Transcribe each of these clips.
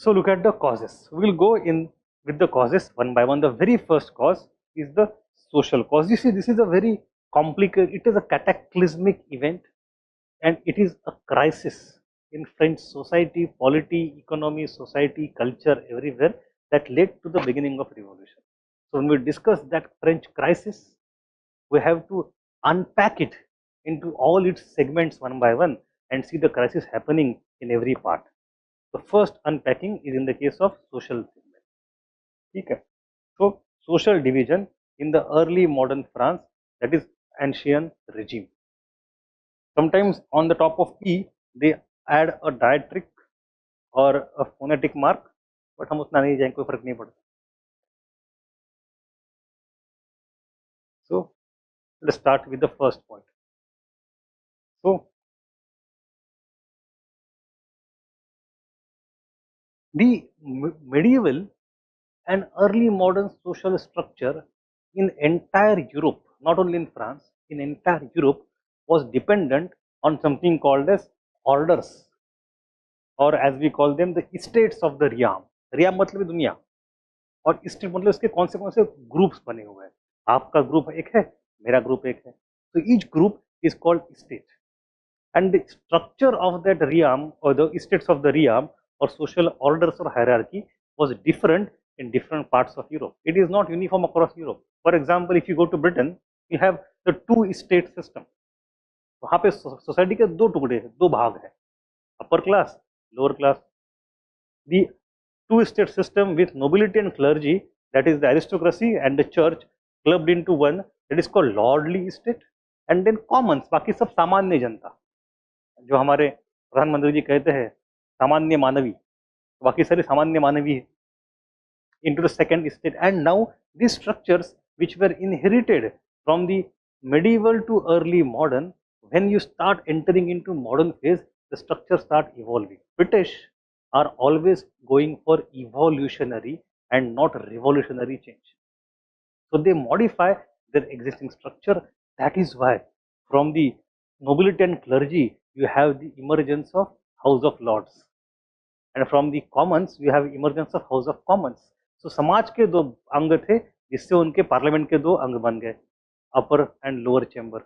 So look at the causes. We will go in with the causes one by one. The very first cause is the social cause. You see, this is a very complicated, it is a cataclysmic event, and it is a crisis in French society, polity, economy, society, culture, everywhere, that led to the beginning of revolution. So when we discuss that French crisis, we have to unpack it into all its segments one by one and see the crisis happening in every part. The first unpacking is in the case of social segment. Okay. So social division in the early modern France, that is Ancien Régime. Sometimes on the top of E they add a diacritic or a phonetic mark, but हम उतना नहीं जाएंगे, कोई फर्क नहीं पड़ता. So let's start with the first point. So the medieval and early modern social structure in entire Europe, not only in France, in entire Europe, was dependent on something called as orders, or as we call them, the estates of the realm. realm मतलब दुनिया, और state मतलब इसके कौन से groups बने हुए हैं. आपका ग्रुप एक है, मेरा ग्रुप एक है. So each group is called state, and the structure of that realm or the estates of the realm or social orders or hierarchy was different in different parts of Europe. It is not uniform across Europe. For example, if you go to Britain, you have the two state system. वहाँ पे society के दो टुकड़े हैं, दो भाग है, upper class, lower class. The two state system with nobility and clergy, that is the aristocracy and the church clubbed into one, that is called lordly estate, and then commons, बाकी सब सामान्य जनता, जो हमारे प्रधानमंत्री जी कहते हैं सामान्य मानवी, बाकी सारे सामान्य मानवी है, into the second state. And now these structures which were inherited from the medieval to early modern, when you start entering into modern phase, the structures start evolving. British are always going for evolutionary and not revolutionary change. So they modify their existing structure. That is why from the nobility and clergy you have the emergence of House of Lords, and from the commons you have emergence of House of Commons. So समाज के दो अंग थे जिससे उनके parliament के दो अंग बन गए, upper and lower chamber.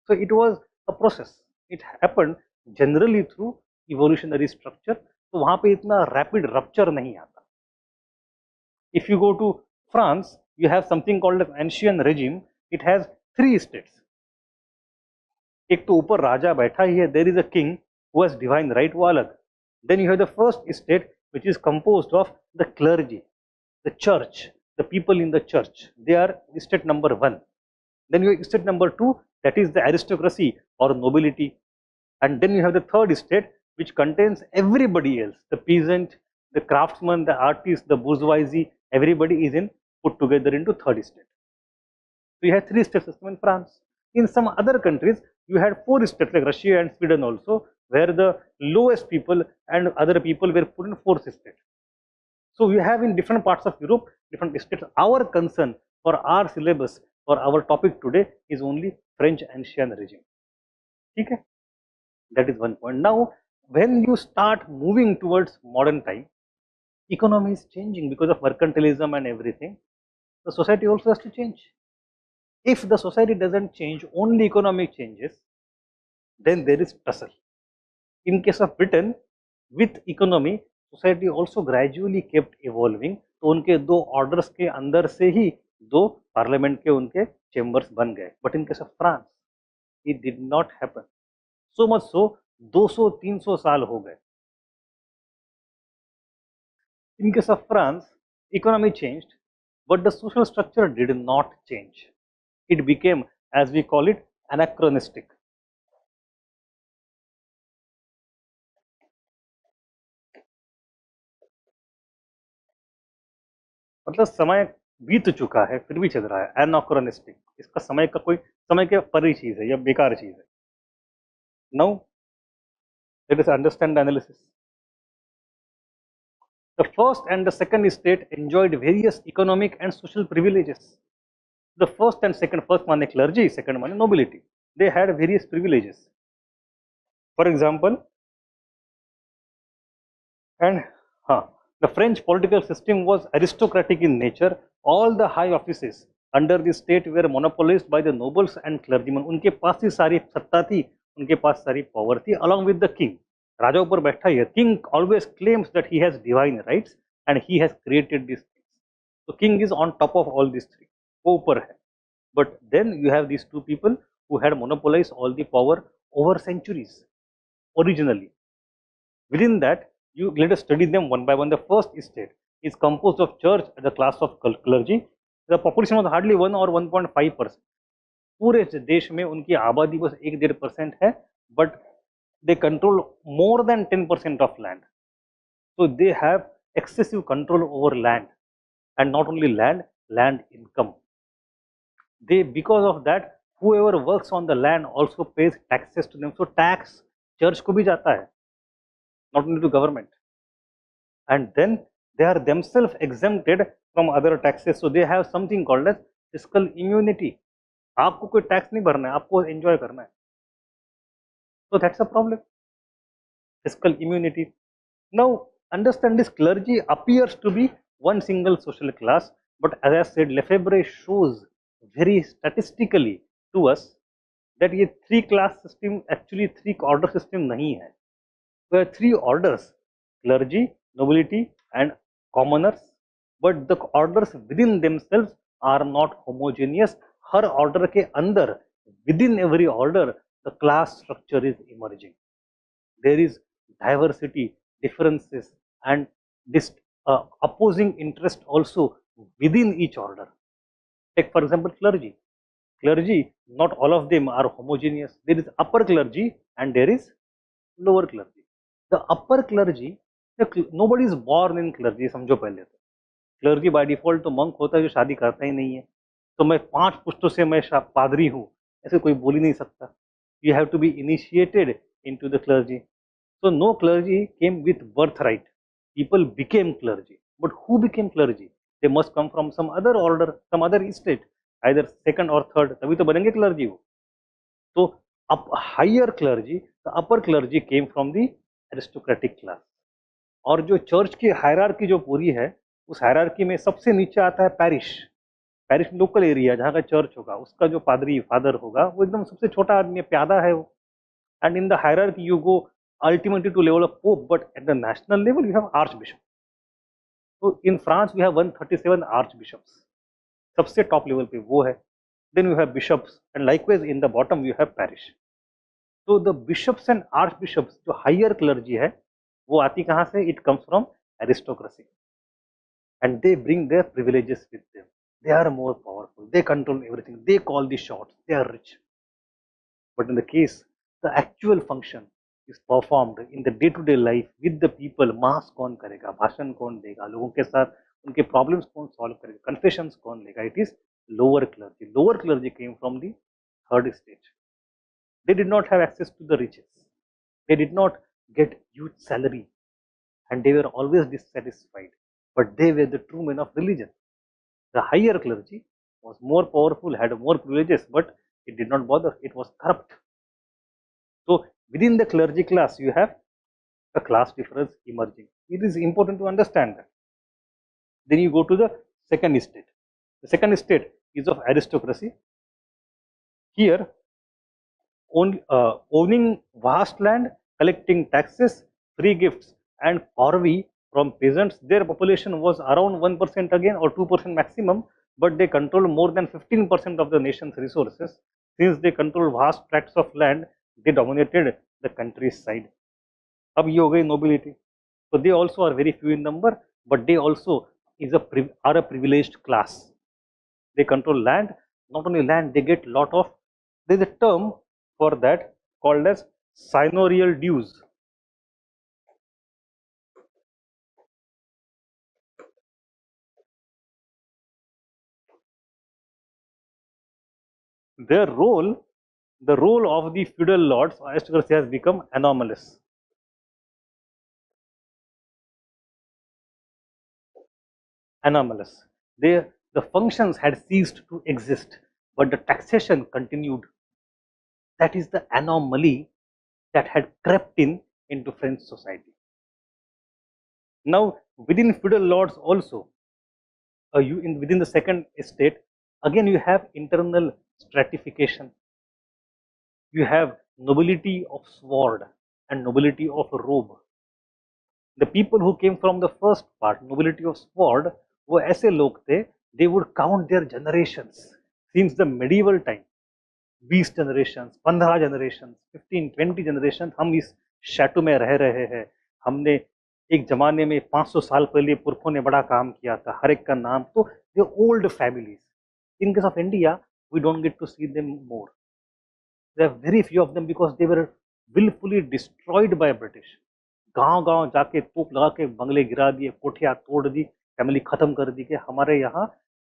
So it was a process. It happened generally through evolutionary structure. तो वहाँ पे इतना rapid rupture नहीं आता. If you go to France, you have something called as Ancien Régime. It has three states. एक तो ऊपर राजा बैठा ही है, there is a king who has divine right, वो अलग. Then you have the first state which is composed of the clergy, the church, the people in the church. They are state number one. Then you have state number two, that is the aristocracy or nobility. And then you have the third state which contains everybody else, the peasant, the craftsman, the artist, the bourgeoisie, everybody is in put together into third state. So you have three state system in France. In some other countries, you had four states like Russia and Sweden also, where the lowest people and other people were put in fourth state. So we have in different parts of Europe, different states. Our concern for our syllabus, for our topic today is only French Ancien Régime. Okay? That is one point. Now, when you start moving towards modern time, economy is changing because of mercantilism and everything. The society also has to change. If the society doesn't change, only economy changes, then there is tussle. In case of Britain, with economy, society also gradually kept evolving. तो उनके दो orders के अंदर से ही दो parliament के उनके chambers बन गए. But in case of France, it did not happen. So much so, 200-300 साल हो गए. In case of France, economy changed, but the social structure did not change. It became, as we call it, anachronistic. मतलब समय बीत चुका है फिर भी चल रहा है, एनाक्रोनिस्टिक. इसका समय का कोई समय के परी चीज है या बेकार चीज है. Now let us understand the analysis. The first and the second state enjoyed various economic and social privileges. The first and second, first माने clergy, second माने nobility. They had various privileges. For example, and Huh. The French political system was aristocratic in nature. All the high offices under the state were monopolized by the nobles and clergymen. उनके पास ही सारी सत्ता थी, उनके पास सारी power थी, along with the king. राजा ऊपर बैठा है. King always claims that he has divine rights and he has created these things. So king is on top of all these three. वो ऊपर है. But then you have these two people who had monopolized all the power over centuries originally. Within that, you let us study them one by one. The first state is composed of church and the class of clergy. The population was hardly 1 or 1.5%. पूरे देश में उनकी आबादी बस 1-1.5% है, but they control more than 10% of land. So they have excessive control over land, and not only land, land income. They, because of that, whoever works on the land also pays taxes to them. So tax church को भी जाता है, not only to government. And then they are themselves exempted from other taxes. So they have something called as fiscal immunity. आपको कोई tax नहीं भरना है, आपको एंजॉय करना है. So that's a problem. Fiscal immunity. Now understand, this clergy appears to be one single social class, but as I said, Lefebvre shows very statistically to us that ये three class system actually three order system नहीं है. There are three orders: clergy, nobility and commoners, but the orders within themselves are not homogeneous. Her order के अंदर, within every order, the class structure is emerging. There is diversity, differences and this opposing interest also within each order. Take for example clergy. Clergy, not all of them are homogeneous. There is upper clergy and there is lower clergy. The upper clergy, nobody is born in clergy. समझो पहले तो clergy by default तो monk होता है जो शादी करता ही नहीं है. तो मैं 5 पुश्तों से मैं पादरी हूँ, ऐसे कोई बोल ही नहीं सकता. You have to be initiated into the clergy. So no clergy came with birthright. People became clergy. But who became clergy? They must come from some other order, some other estate, either second or third. तभी तो बनेंगे clergy वो. So up higher clergy, the upper clergy came from the aristocratic class. और जो church की hierarchy जो पूरी है, उस हायरार्की में सबसे नीचे आता है पैरिश. पैरिश लोकल एरिया जहाँ का चर्च होगा, उसका जो पादरी फादर होगा वो एकदम सबसे छोटा आदमी, प्यादा है वो. And in the hierarchy you go ultimately to level of pope, but at the national level you have archbishop. So in France we have 137 archbishops. सबसे top level पे वो है. Then you have bishops and likewise in the bottom you have parish. So the bishops and archbishops, जो higher clergy है, वो आती कहाँ से? It comes from aristocracy. And they bring their privileges with them. They are more powerful. They control everything. They call the shots. They are rich. But in the case, the actual function is performed in the day-to-day life with the people. Mass कौन करेगा, भाषण कौन देगा, लोगों के साथ उनके problems कौन solve करेगा, confessions कौन लेगा? It is lower clergy. Lower clergy came from the third stage. They did not have access to the riches. They did not get huge salary, and they were always dissatisfied. But they were the true men of religion. The higher clergy was more powerful, had more privileges, but it did not bother. It was corrupt. So within the clergy class, you have a class difference emerging. It is important to understand that. Then you go to the second state. The second state is of aristocracy. Here, owning vast land, collecting taxes, free gifts, and corvée from peasants. Their population was around 1% again or 2% maximum, but they control more than 15% of the nation's resources. Since they control vast tracts of land, they dominated the countryside. अब ये हो गई nobility. So they also are very few in number, but they also are a privileged class. They control land. Not only land, they get lot of. There is a term for that called as seigneurial dues. Their role, the role of the feudal lords or aristocracy has become anomalous. Anomalous. The functions had ceased to exist, but the taxation continued. That is the anomaly that had crept in into French society. Now, within feudal lords also, within the second estate, again you have internal stratification. You have nobility of sword and nobility of robe. The people who came from the first part, nobility of sword, वो ऐसे लोग थे, they would count their generations since the medieval time. 20 generations, 15 generations, 15, 20 generations हम इस chateau में रह रहे हैं. हमने एक जमाने में 500 साल पहले पुरखों ने बड़ा काम किया था, हर एक का नाम. तो the old families. In case of India, we don't get to see them more. There are very few of them because they were willfully destroyed by British. गांव गांव जाके तोप लगा के बंगले गिरा दिए, कोठियां तोड़ दी, फैमिली खत्म कर दी. कि हमारे यहाँ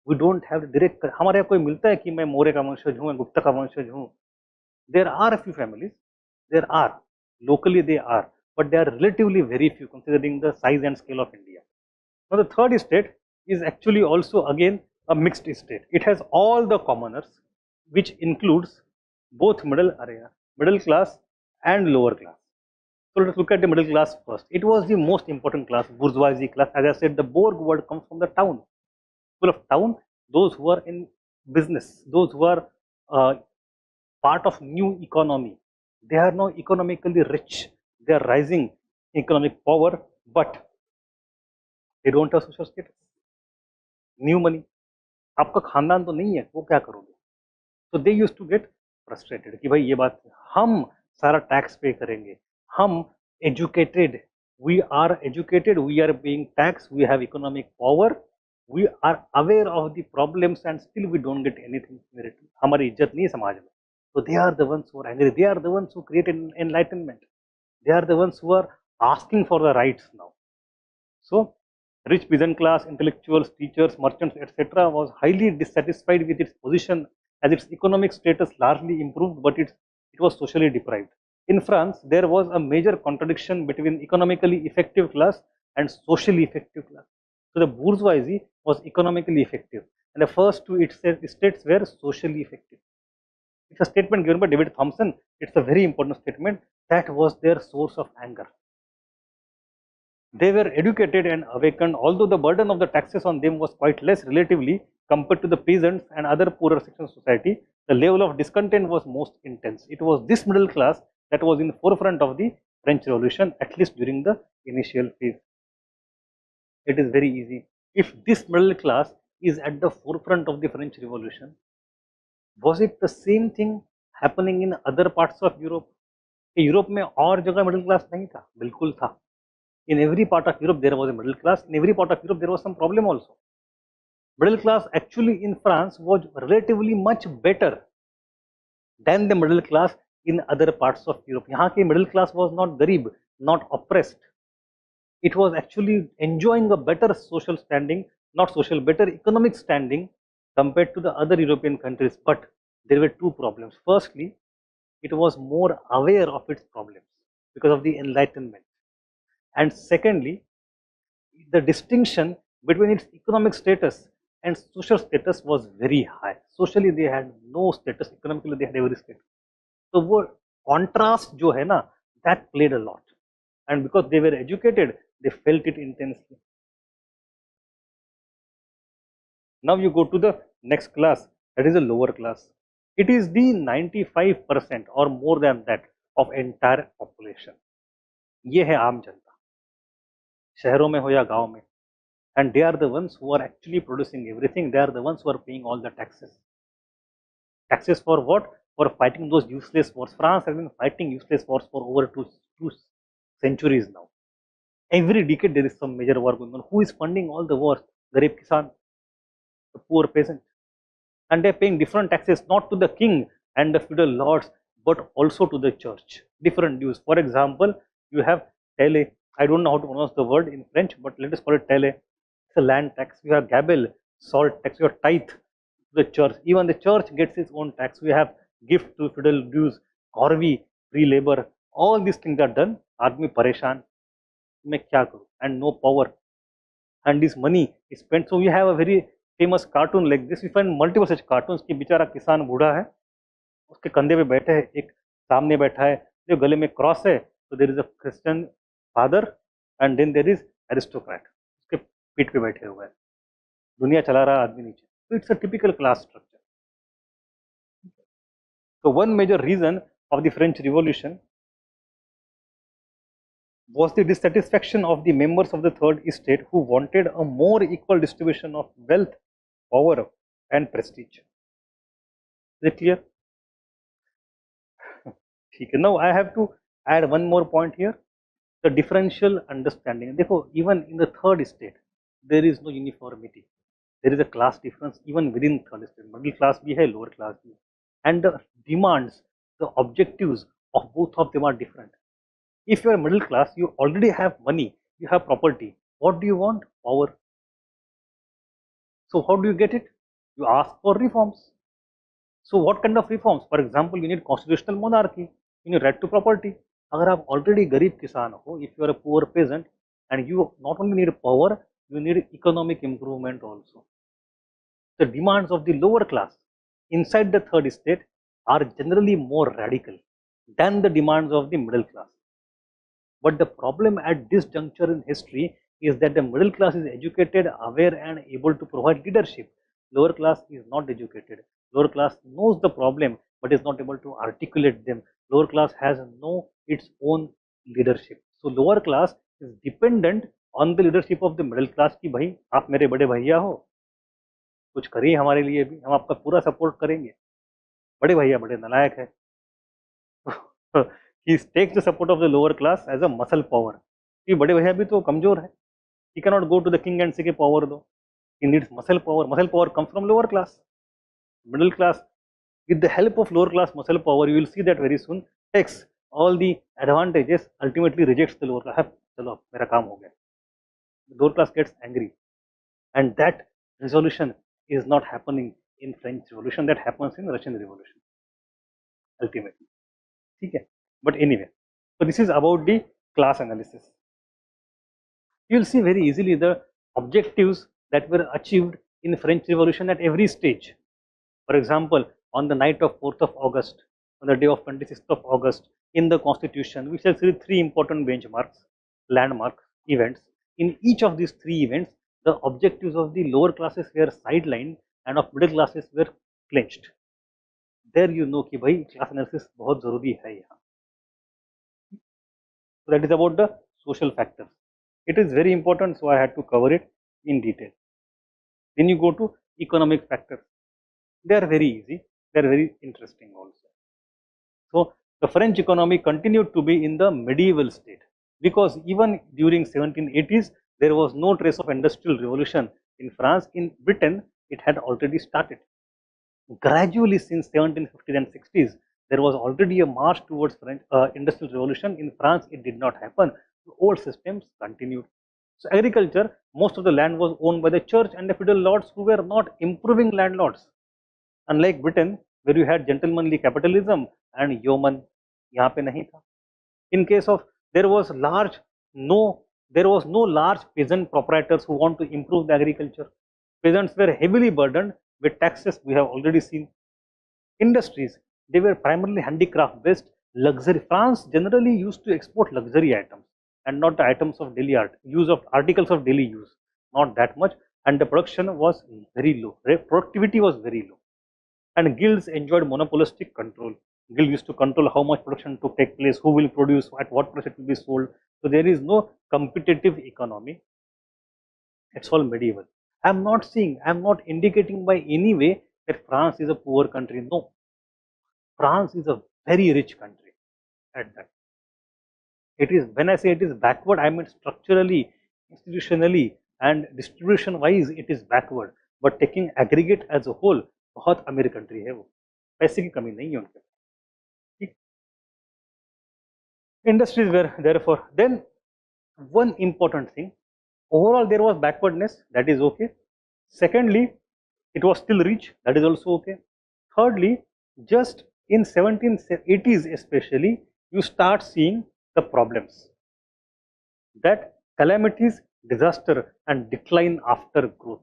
वी डोंट हैव डायरेक्ट, हमारे यहाँ कोई मिलता है कि मैं मौर्य का वंशज हूँ, गुप्ता का वंशज हूँ. There are a few families, there are, locally they are, but they are relatively very few considering the size and scale of India. Now the third estate is actually also again a mixed estate. It has all the commoners, which includes both middle class and lower class. So let's look at the middle class first. It was the most important class, bourgeoisie class. As I said, the Bourg word comes from the town. Full of town, those who are in business, those who are part of new economy. They are now economically rich. They are rising economic power, but they don't have social status. New money. आपका खानदान तो नहीं है, वो क्या करोगे? So they used to get frustrated कि भाई ये बात, हम सारा टैक्स पे करेंगे, हम educated, we are paying tax, we have economic power, we are aware of the problems and still we don't get anything in return. हमारी इज्जत नहीं है समाज में. So they are the ones who are angry. They are the ones who created enlightenment. They are the ones who are asking for the rights now. So rich peasant class, intellectuals, teachers, merchants, etc. was highly dissatisfied with its position as its economic status largely improved, but it was socially deprived. In France, there was a major contradiction between economically effective class and socially effective class. So the bourgeoisie was economically effective, and the first two estates were socially effective. It's a statement given by David Thompson. It's a very important statement. That was their source of anger. They were educated and awakened, although the burden of the taxes on them was quite less relatively compared to the peasants and other poorer sections of society. The level of discontent was most intense. It was this middle class that was in the forefront of the French Revolution, at least during the initial phase. It is very easy. If this middle class is at the forefront of the French Revolution, was it the same thing happening in other parts of Europe? Europe में और जगह middle class नहीं था? बिल्कुल था. In every part of Europe there was a middle class. In every part of Europe there was some problem also. Middle class actually in France was relatively much better than the middle class in other parts of Europe. यहाँ की middle class was not गरीब, not oppressed. It was actually enjoying a better social standing, not social, better economic standing compared to the other European countries. But there were two problems. Firstly, it was more aware of its problems because of the Enlightenment. And secondly, the distinction between its economic status and social status was very high. Socially they had no status, economically they had every status. So वो contrast जो है ना, that played a lot. And because they were educated, they felt it intensely. Now you go to the next class, that is a lower class. It is the 95% or more than that of entire population. ये है आम जनता, शहरों में हो या गांव में. And they are the ones who are actually producing everything. They are the ones who are paying all the taxes. Taxes for what? For fighting those useless wars. France has been fighting useless wars for over two centuries now. Every decade there is some major war going on. Who is funding all the wars? Garib Kisan, the poor peasant. And they are paying different taxes, not to the king and the feudal lords, but also to the church. Different dues. For example, you have tele. I don't know how to pronounce the word in French, but let us call it tele. It's a land tax. You have gabel, salt tax. You have tithe to the church. Even the church gets its own tax. We have gift to feudal dues, corvée, free labor. All these things are done. Aadmi pareshan. मैं क्या करूं? And no power. And this money is spent. So we have a very famous cartoon like this. We find multiple such cartoons कि बेचारा किसान बूढ़ा है, उसके कंधे पे बैठे है, एक सामने बैठा है जो गले में क्रॉस है. So there is a Christian father and then there is aristocrat, उसके पीठ पे बैठे हुए हैं, दुनिया चला रहा आदमी नीचे. So it's a typical class structure. So one major reason of the French Revolution was the dissatisfaction of the members of the third estate who wanted a more equal distribution of wealth, power and prestige. Is it clear? ठीक है. Now I have to add one more point here. The differential understanding. देखो, even in the third estate, there is no uniformity. There is a class difference even within third estate. Middle class भी है, lower class भी है. And the demands, the objectives of both of them are different. If you are middle class, you already have money, you have property. What do you want? Power. So how do you get it? You ask for reforms. So what kind of reforms? For example, you need constitutional monarchy, you need right to property. अगर आप already गरीब किसान हो, if you are a poor peasant, and you not only need power, you need economic improvement also. The demands of the lower class inside the third estate are generally more radical than the demands of the middle class. But the problem at this juncture in history is that the middle class is educated, aware and able to provide leadership. Lower class is not educated. Lower class knows the problem but is not able to articulate them. Lower class has no its own leadership. So lower class is dependent on the leadership of the middle class कि भाई आप मेरे बड़े भैया हो, कुछ करिए हमारे लिए भी, हम आपका पूरा सपोर्ट करेंगे. बड़े भैया बड़े नालायक है. He takes the support of the lower class as a muscle power. कि बड़े भैया भी तो कमजोर है. He cannot go to the king and say कि power दो. He needs muscle power. Muscle power comes from lower class. Middle class, with the help of lower class muscle power, you will see that very soon, takes all the advantages, ultimately rejects the lower class. चलो मेरा काम हो गया. The lower class gets angry, and that resolution is not happening in French Revolution. That happens in Russian Revolution ultimately. ठीक है. But anyway, so this is about the class analysis. You will see very easily the objectives that were achieved in French Revolution at every stage. For example, on the night of 4th of August, on the day of 26th of August, in the Constitution, we shall see three important benchmarks, landmark events. In each of these three events, the objectives of the lower classes were sidelined and of middle classes were clinched. There you know कि भाई class analysis बहुत जरूरी है यहाँ. So that is about the social factors. It is very important, so I had to cover it in detail. Then you go to economic factors. They are very easy. They are very interesting also. So the French economy continued to be in the medieval state because even during 1780s there was no trace of industrial revolution in France. In Britain, it had already started. Gradually, since 1750s and 60s, there was already a march towards French industrial revolution. In France, it did not happen. The old systems continued. So agriculture, most of the land was owned by the church and the feudal lords who were not improving landlords. Unlike Britain, where you had gentlemanly capitalism and yeoman, यहाँ पे नहीं था. In case of there was no large peasant proprietors who want to improve the agriculture. Peasants were heavily burdened with taxes. We have already seen. Industries, they were primarily handicraft based. Luxury, France generally used to export luxury items and not the items of daily use of articles of daily use, not that much, and the production was very low. Productivity was very low, and guilds enjoyed monopolistic control. Guild used to control how much production to take place, who will produce, at what price it will be sold. So there is no competitive economy. It's all medieval. I'm not saying, I'm not indicating by any way that France is a poor country. No, France is a very rich country at that. It is, when I say it is backward, I mean structurally, institutionally and distribution wise it is backward. But taking aggregate as a whole, बहुत अमीर country है वो, पैसे की कमी नहीं है उनके. ठीक. Industries were therefore, then one important thing, overall there was backwardness, that is okay. Secondly, it was still rich, that is also okay. Thirdly, just in 1780s especially, you start seeing the problems, that calamities, disaster and decline after growth.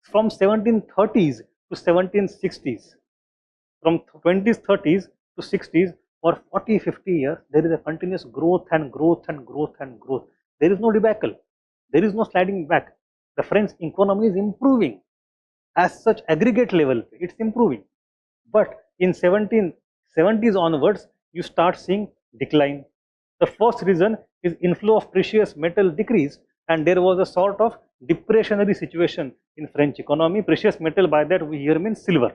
From 1730s to 1760s, from 20s, 30s to 60s, for 40, 50 years, there is a continuous growth and growth and growth and growth. There is no debacle. There is no sliding back. The French economy is improving as such aggregate level. It's improving. But in 1770s onwards, you start seeing decline. The first reason is inflow of precious metal decreased, and there was a sort of depressionary situation in French economy. Precious metal, by that we here mean silver.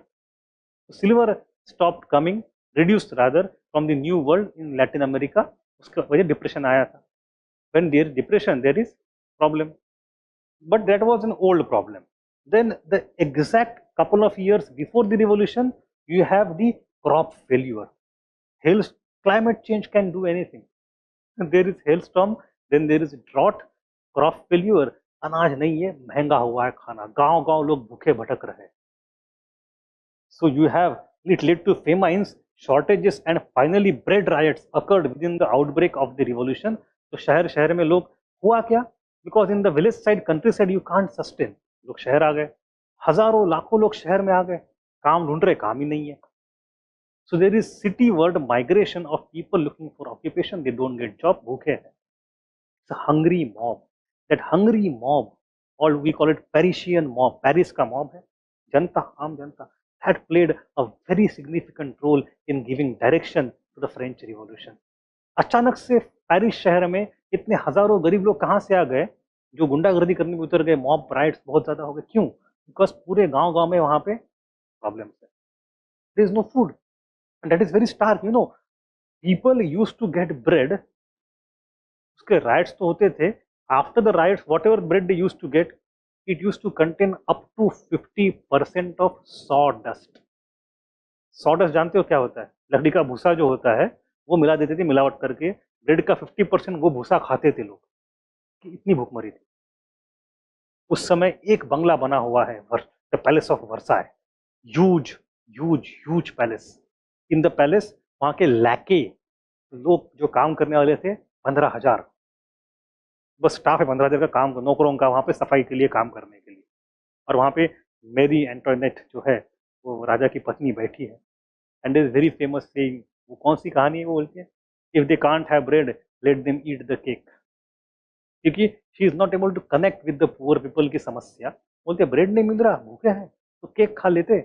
Silver stopped coming, reduced rather, from the new world in Latin America. उसका वजह depression आया था. When there is depression, there is problem. But that was an old problem. Then the exact couple of years before the revolution, you have the crop failure. Climate change can do anything. There is hailstorm, then there is drought, crop failure. अनाज नहीं है, महंगा हुआ है खाना, गांव गांव लोग भूखे भटक रहे हैं. So you have, it led to famines, shortages, and finally bread riots occurred within the outbreak of the revolution. तो शहर शहर में लोग हुआ क्या? Because in the village side, countryside, you can't sustain. लोग शहर आ गए, हजारों लाखों लोग शहर में आ गए, काम ढूंढ रहे, काम ही नहीं है. So there is cityward migration of people looking for occupation. They don't get job, भूखे हैं. It's a hungry mob. That hungry mob, or we call it Parisian mob. Paris का mob है, जनता, आम जनता, had played a very significant role in giving direction to the French Revolution. अचानक से Paris शहर में इतने हजारों गरीब लोग कहाँ से आ गए, जो गुंडागर्दी करने में उतर गए, मॉब राइट्स बहुत ज्यादा हो गए. क्यों? बिकॉज पूरे गांव गांव में वहां पे प्रॉब्लम्स है. There is no food and that is very stark. You know, people used to get bread. उसके राइट्स तो होते थे. After the riots, whatever bread they used to get, it used to contain up to 50% of sawdust. Sawdust जानते हो क्या होता है? लकड़ी का भूसा जो होता है, वो मिला देते थे मिलावट करके. ब्रेड का 50% वो भूसा खाते थे लोग, कि इतनी भूखमरी थी. उस समय एक बंगला बना हुआ है, the palace of Versailles. Huge huge huge palace. In the palace वहां के लैके लोग जो काम करने वाले थे 15,000. बस स्टाफ है 15,000 का, काम नौकरों का वहाँ पे सफाई के लिए, काम करने के लिए. और वहाँ पे मेरी एंटोनेट जो है, वो राजा की पत्नी बैठी है. And is very famous saying. वो कौन सी कहानी है? वो बोलती है, if they can't have bread, let them eat the cake. क्योंकि she is not able to connect with the poor people की समस्या. बोलते ब्रेड नहीं मिल रहा, भूखे हैं, तो केक खा लेते.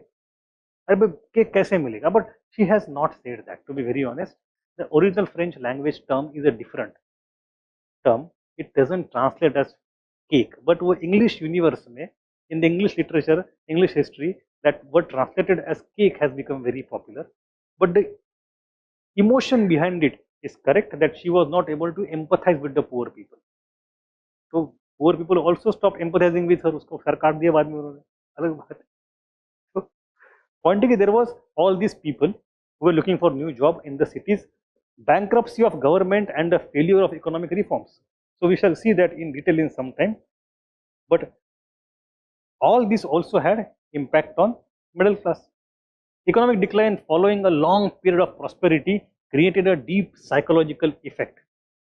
अरे केक कैसे मिलेगा? But she has not said that. To be very honest, the original French language term is a different term. It doesn't translate as cake, but वो English universe में, in the English literature, English history, that word translated as cake has become very popular. But the emotion behind it is correct, that she was not able to empathize with the poor people. So poor people also stopped empathizing with her. उसको sir काट दिया बाद में उन्होंने, अलग बात है. So point is, there was all these people who were looking for new job in the cities, bankruptcy of government and the failure of economic reforms. So we shall see that in detail in some time. But all this also had impact on middle class. Economic decline following a long period of prosperity created a deep psychological effect.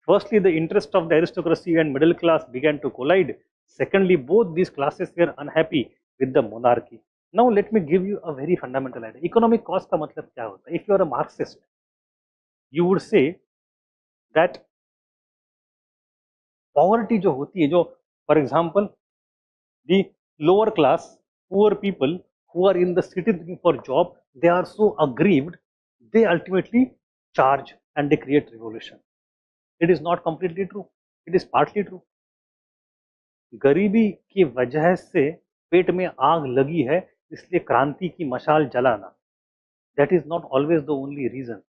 Firstly, the interest of the aristocracy and middle class began to collide. Secondly, both these classes were unhappy with the monarchy. Now let me give you a very fundamental idea. Economic cost का मतलब क्या होता है? If you are a Marxist, you would say that poverty जो होती है, जो for example the lower class poor people who are in the city looking for job, they are so aggrieved, they ultimately charge and they create revolution. It is not completely true, it is partly true. गरीबी की वजह से पेट में आग लगी है, इसलिए क्रांति की मशाल जलाना, that is not always the only reason.